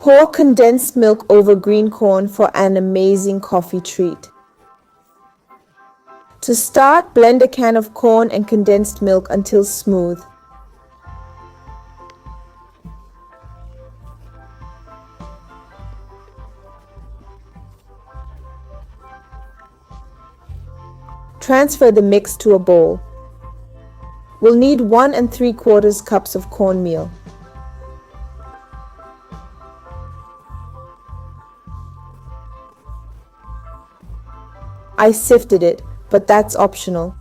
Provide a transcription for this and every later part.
Pour condensed milk over green corn for an amazing coffee treat. To start, blend a can of corn and condensed milk until smooth. Transfer the mix to a bowl. We'll need 1 3/4 cups of cornmeal. I sifted it, but that's optional.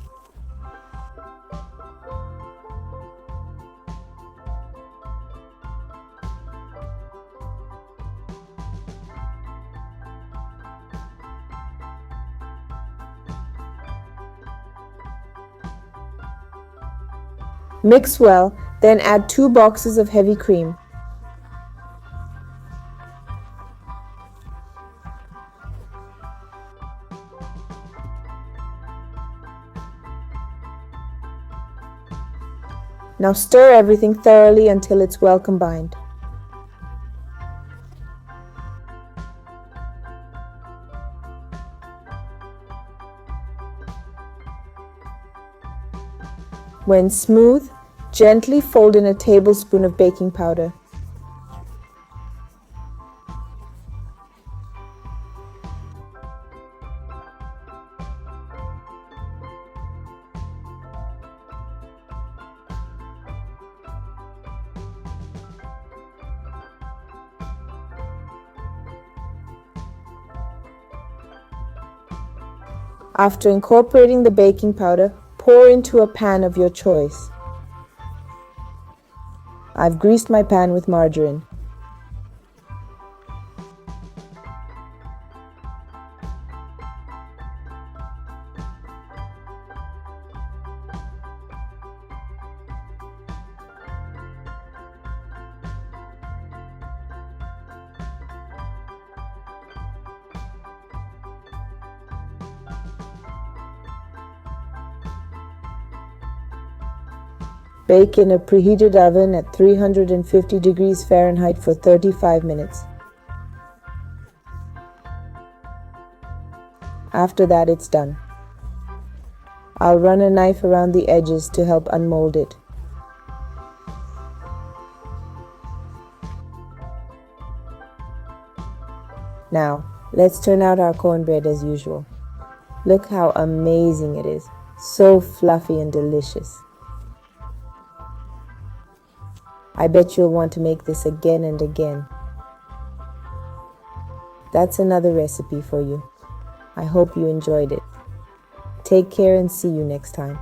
Mix well, then add 2 boxes of heavy cream. Now stir everything thoroughly until it's well combined. When smooth, gently fold in a tablespoon of baking powder. After incorporating the baking powder, pour into a pan of your choice. I've greased my pan with margarine. Bake in a preheated oven at 350 degrees Fahrenheit for 35 minutes. After that, it's done. I'll run a knife around the edges to help unmold it. Now, let's turn out our cornbread as usual. Look how amazing it is. So fluffy and delicious. I bet you'll want to make this again and again. That's another recipe for you. I hope you enjoyed it. Take care and see you next time.